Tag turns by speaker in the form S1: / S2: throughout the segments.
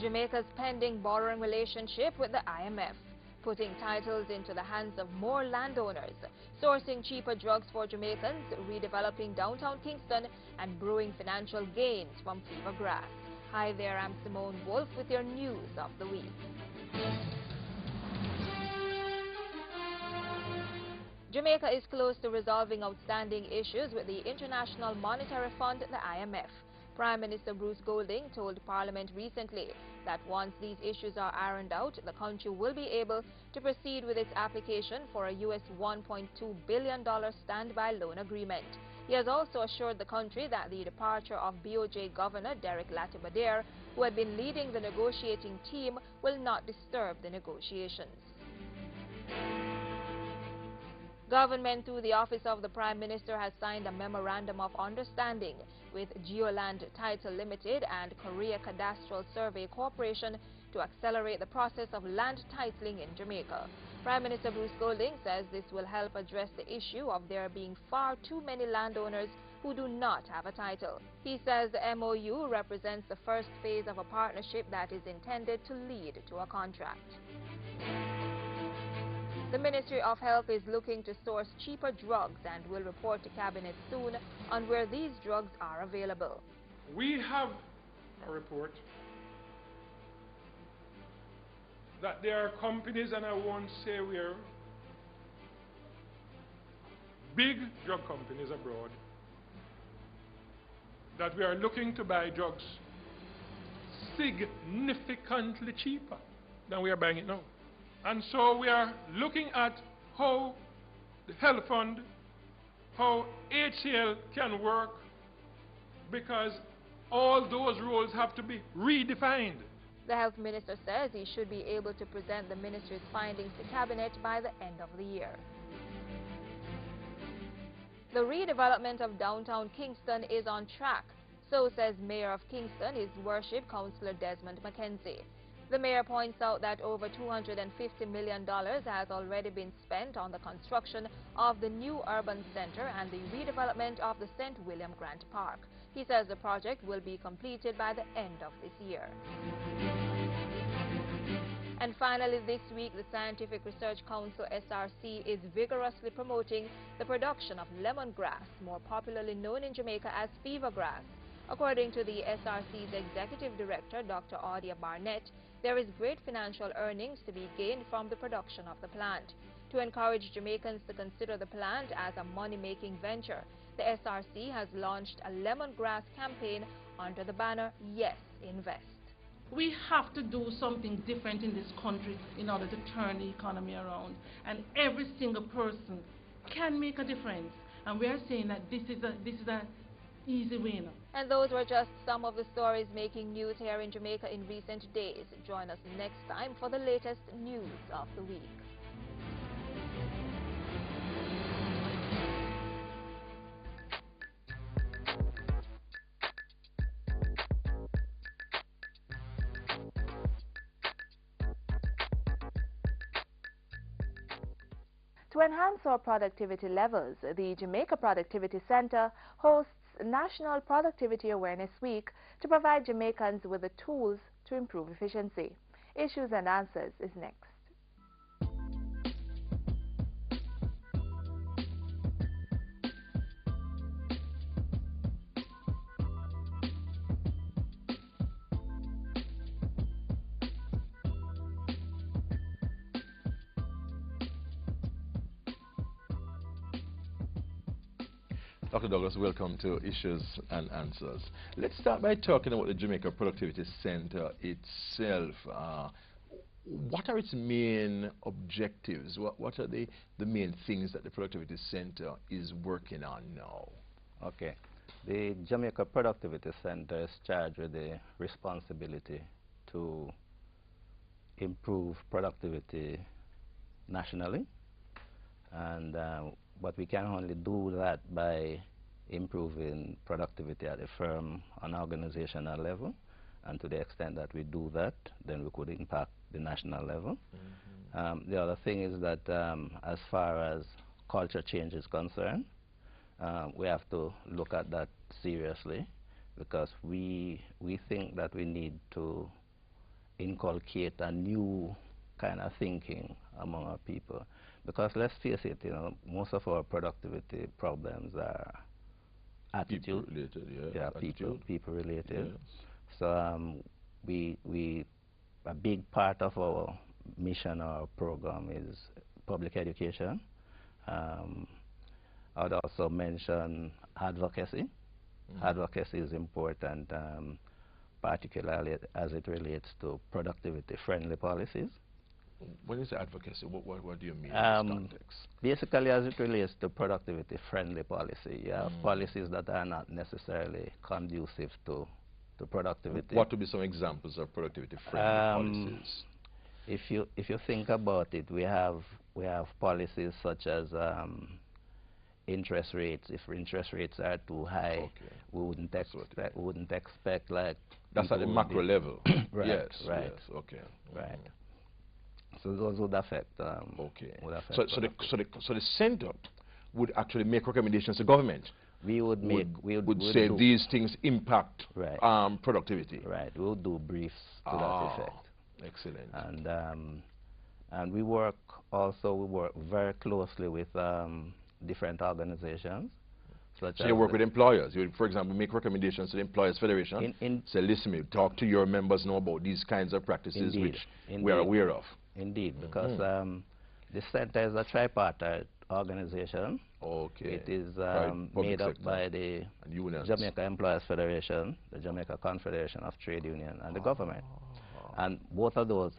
S1: Jamaica's pending borrowing relationship with the IMF, putting titles into the hands of more landowners, sourcing cheaper drugs for Jamaicans, redeveloping downtown Kingston, and brewing financial gains from fever grass. Hi there, I'm Simone Wolf with your news of the week. Jamaica is close to resolving outstanding issues with the International Monetary Fund, the IMF. Prime Minister Bruce Golding told Parliament recently that once these issues are ironed out, the country will be able to proceed with its application for a US $1.2 billion standby loan agreement. He has also assured the country that the departure of BOJ Governor Derek Latibadair, who had been leading the negotiating team, will not disturb the negotiations. Government, through the Office of the Prime Minister, has signed a Memorandum of Understanding with Geoland Title Limited and Korea Cadastral Survey Corporation to accelerate the process of land titling in Jamaica. Prime Minister Bruce Golding says this will help address the issue of there being far too many landowners who do not have a title. He says the MOU represents the first phase of a partnership that is intended to lead to a contract. The Ministry of Health is looking to source cheaper drugs and will report to Cabinet soon on where these drugs are available.
S2: We have a report that there are companies, and I won't say where, big drug companies abroad, that we are looking to buy drugs significantly cheaper than we are buying it now. And so we are looking at how the Health Fund, how HCL can work, because all those roles have to be redefined.
S1: The Health Minister says he should be able to present the Ministry's findings to Cabinet by the end of the year. The redevelopment of downtown Kingston is on track. So says Mayor of Kingston, His Worship Councillor Desmond Mackenzie. The mayor points out that over $250 million has already been spent on the construction of the new urban center and the redevelopment of the St. William Grant Park. He says the project will be completed by the end of this year. And finally, this week, the Scientific Research Council, SRC, is vigorously promoting the production of lemongrass, more popularly known in Jamaica as fever grass. According to the SRC's Executive Director, Dr. Audia Barnett, there is great financial earnings to be gained from the production of the plant. To encourage Jamaicans to consider the plant as a money-making venture, the SRC has launched a lemongrass campaign under the banner, Yes, Invest.
S3: We have to do something different in this country in order to turn the economy around. And every single person can make a difference. And we are saying that this is a easy win.
S1: And those were just some of the stories making news here in Jamaica in recent days. Join us next time for the latest news of the week. To enhance our productivity levels, the Jamaica Productivity Center hosts National Productivity Awareness Week to provide Jamaicans with the tools to improve efficiency. Issues and Answers is next.
S4: Dr. Douglas, welcome to Issues and Answers. Let's start by talking about the Jamaica Productivity Center itself. What are its main objectives? What are the main things that the Productivity Center is working on now?
S5: Okay. The Jamaica Productivity Center is charged with the responsibility to improve productivity nationally, and but we can only do that by improving productivity at the firm and organizational level, and to the extent that we do that, then we could impact the national level. Mm-hmm. The other thing is that as far as culture change is concerned, we have to look at that seriously, because we think that we need to inculcate a new kind of thinking among our people. Because let's face it, you know, most of our productivity problems are attitude.
S4: People related, yeah.
S5: People related.
S4: Yes.
S5: So a big part of our mission or program is public education. I would also mention advocacy. Advocacy is important, particularly as it relates to productivity-friendly policies.
S4: When you say advocacy, what do you mean in this context?
S5: Basically, as it relates to productivity-friendly policy, you have policies that are not necessarily conducive to productivity.
S4: What would be some examples of productivity-friendly policies?
S5: If you think about it, we have policies such as interest rates. If interest rates are too high, we wouldn't expect like.
S4: That's at the macro level.
S5: Right.
S4: Yes.
S5: Right.
S4: Yes. Okay.
S5: Right. So those would affect.
S4: So the center would actually make recommendations to government.
S5: We would
S4: say these things impact productivity.
S5: Right. We would do briefs to that effect.
S4: Excellent.
S5: And we work very closely with different organizations.
S4: So you work with employers. You would, for example, make recommendations to the Employers Federation. Say, listen, talk to your members know about these kinds of practices which we are aware of.
S5: Indeed, because the center is a tripartite organization.
S4: Okay.
S5: It is made up by the Jamaica Employers Federation, the Jamaica Confederation of Trade Union, and the government. And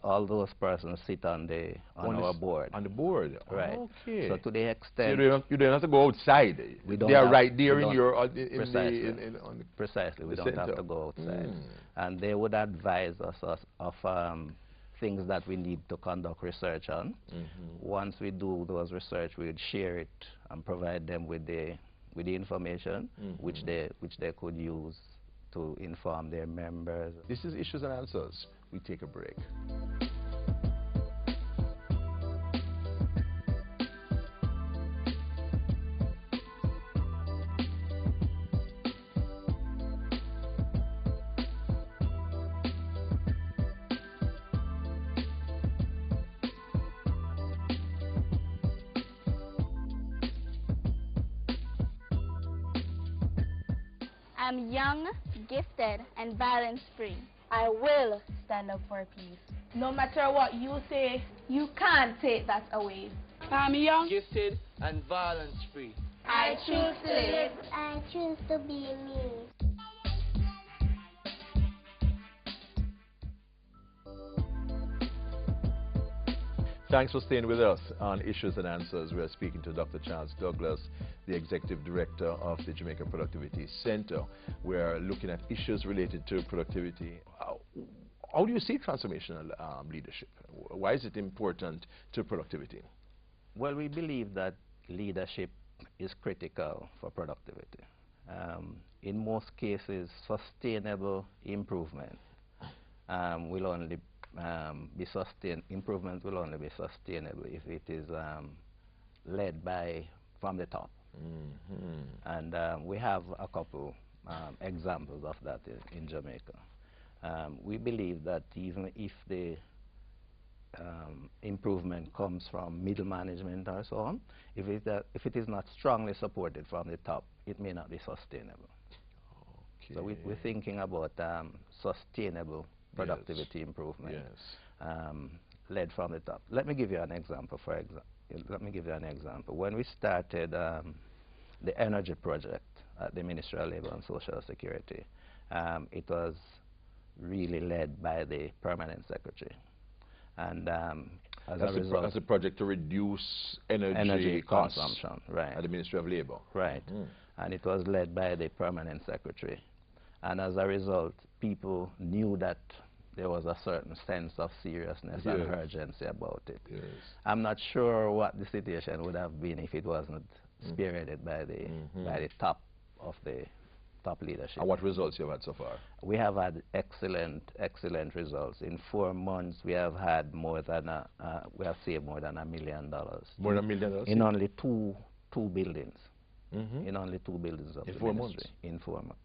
S5: all those persons sit on our board.
S4: On the board,
S5: right?
S4: Okay.
S5: So to the extent
S4: you don't have to go outside. They are right there in your
S5: precisely. We don't have to go outside, and they would advise us of things that we need to conduct research on. Once we do those research, we would share it and provide them with the information which they could use to inform their members.
S4: This is Issues and Answers. We take a break.
S6: I'm young, gifted, and violence-free.
S7: I will stand up for peace. No matter what you say, you can't take that away.
S8: I'm young, gifted, and violence-free.
S6: I choose to live.
S9: I choose to be me.
S4: Thanks for staying with us on Issues and Answers. We are speaking to Dr. Charles Douglas, the Executive Director of the Jamaica Productivity Center. We are looking at issues related to productivity. How do you see transformational leadership? Why is it important to productivity?
S5: Well, we believe that leadership is critical for productivity. In most cases, sustainable improvement will only improvement will only be sustainable if it is led from the top. And we have a couple examples of that in Jamaica. We believe that even if the improvement comes from middle management or so on, if it is not strongly supported from the top, it may not be sustainable. So we're thinking about sustainable productivity improvement, led from the top. Let me give you an example. When we started the energy project at the Ministry of Labour and Social Security, it was really led by the permanent secretary. And
S4: as a project to reduce energy
S5: consumption, right,
S4: at the Ministry of Labour.
S5: Right. And it was led by the permanent secretary. And as a result, people knew that there was a certain sense of seriousness and urgency about it. I'm not sure what the situation would have been if it wasn't spearheaded by the top of the top leadership.
S4: And what results you have had so far?
S5: We have had excellent results. In 4 months, we have had we have saved more than $1 million.
S4: More than $1 million?
S5: In only two buildings. In only 2 buildings of the ministry. In 4 months.